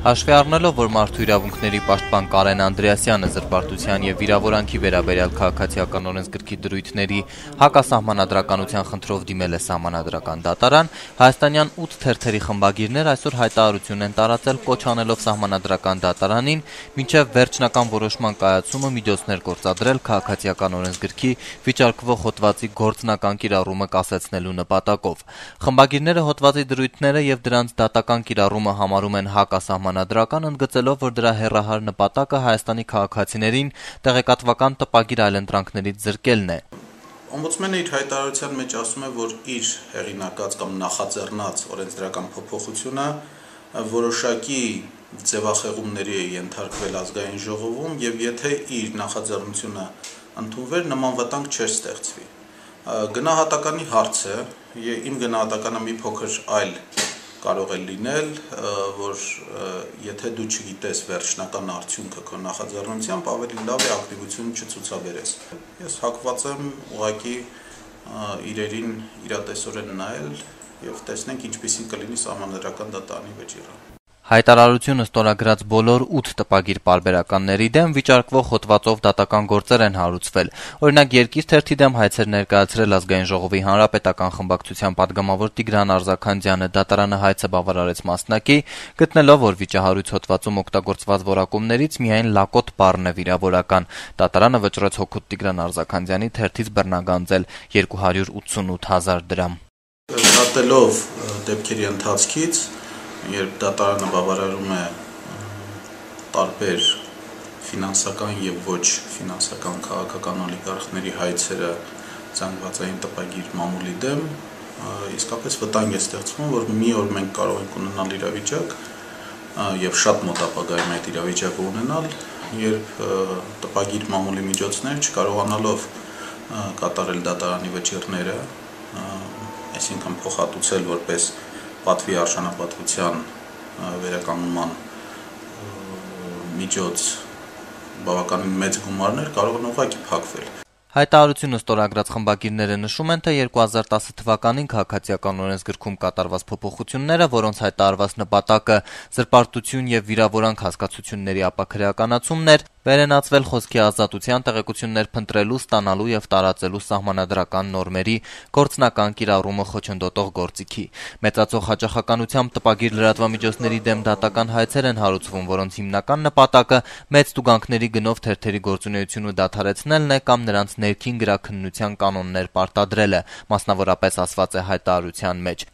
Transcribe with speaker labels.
Speaker 1: Հաշվի առնելով, որ մարդու իրավունքների պաշտպան Կարեն Անդրեասյանը զրպարտության եւ վիրավորանքի վերաբերյալ քաղաքացիական օրենսգրքի դրույթների հակասահմանադրականության խնդրով դիմել է սահմանադրական դատարան, հայաստանյան 8 թերթերի խմբագիրներ այսօր հայտարարություն են տարածել կոչ անելով սահմանադրական դատարանին մինչեւ վերջնական որոշման կայացումը միջոցներ գործադրել քաղաքացիական օրենսգրքի վիճարկվող հոդվածի գործնական կիրառումը կասեցնելու նպատակով։ Խմբագիրները հոդվածի դրույթները եւ դրանց դատական կիրառումը համարում են հակասահմանադրական, ընդգծելով, որ դրա հեռահար նպատակը Հայաստանի քաղաքացիներին տեղեկատվական տպագիր այլընտրանքներից զրկելն է։
Speaker 2: Օմբուդսմենը իր հայտարարության մեջ ասում է, որ իր հեղինակած կամ նախաձեռնած օրենսդրական փոփոխությունը որոշակի ձևախեղումների է ենթարկվել ազգային ժողովում եւ եթե իր նախաձեռնությունը ընդունվեր, նման վտանգ չէր ստեղծվի։ Գնահատականի հարց է, իմ գնահատականը մի փոքր այլ կարող է լինել, որ եթե դու չգիտես վերջնական արդյունքը քո նախաձեռնությամբ, ավելի լավ է ակտիվություն չցուցաբերես։ Ես հակված եմ ուղղակի իրերին իրատեսորեն նայել եւ տեսնենք ինչպիսին կլինի սահմանադրական դատարանի վճիռը։
Speaker 1: Հայտարարությունը ստորագրած բոլոր 8 տպագիր պարբերականների դեմ վիճարկվող հոդվածով դատական գործեր են հարուցվել։ Օրինակ Երկիր թերթի դեմ հայցեր ներկայացրել Ազգային ժողովի հանրապետական խմբակցության պատգամավոր Տիգրան Արզաքանձյանը դատարանը հայցը բավարարեց մասնակի, գտնելով, որ վիճահարույց հոդվածում օգտագործված որակումներից միայն լակոտ բառն է վիրավորական։ Դատարանը վճռեց հօգուտ Տիգրան Արզաքանձյանի թերթից բռնագանձել 288,000 դրամ։
Speaker 2: Դատելով դեպքերի ընթացքից երբ դատարանը բավարարում է տարբեր ֆինանսական եւ ոչ ֆինանսական քաղաքական օլիգարխների հայցերը զանգվածային տպագիր մամուլի դեմ, իսկապես վտանգ է ստեղծվում, որ մի օր մենք կարող ենք ունենալ իրավիճակ եւ շատ մոտ ապագայում այդ իրավիճակը ունենալ, երբ տպագիր մամուլի միջոցներ չկարողանալով կատարել դատարանի վճիռները, այսինքն փոխհատուցել որպես պատվի արժանապատվության վերականգնման միջոց բավականին մեծ գումարներ կարող են ուղղակի փակվել։
Speaker 1: Հայտարարությունը ստորագրած խմբագիրները նշում են, թե 2010 թվականին քաղաքացիական օրենսգրքում կատարված փոփոխությունները, որոնց հայտարարված նպատակը զրպարտություն եւ վիրավորանք հասկացությունների ապաքրեականացումն էր, վերենացվել խոսքի ազատության, տեղեկություններ փնտրելու, ստանալու եւ տարածելու սահմանադրական նորմերի գործնական կիրառումը խոչընդոտող գործիքի։ Մեծացող հաճախականությամբ տպագիր լրատվամիջոցների դեմ դատական հայցեր են հարուցվում, որոնց հիմնական նպատակը մեծ տուգանքների գնով թերթերի գործունեությունը դադարեցնելն է կամ նրանց ներքին գրաքննության կանոններ պարտադրելը, մասնավորապես ասված է հայտարարության մեջ։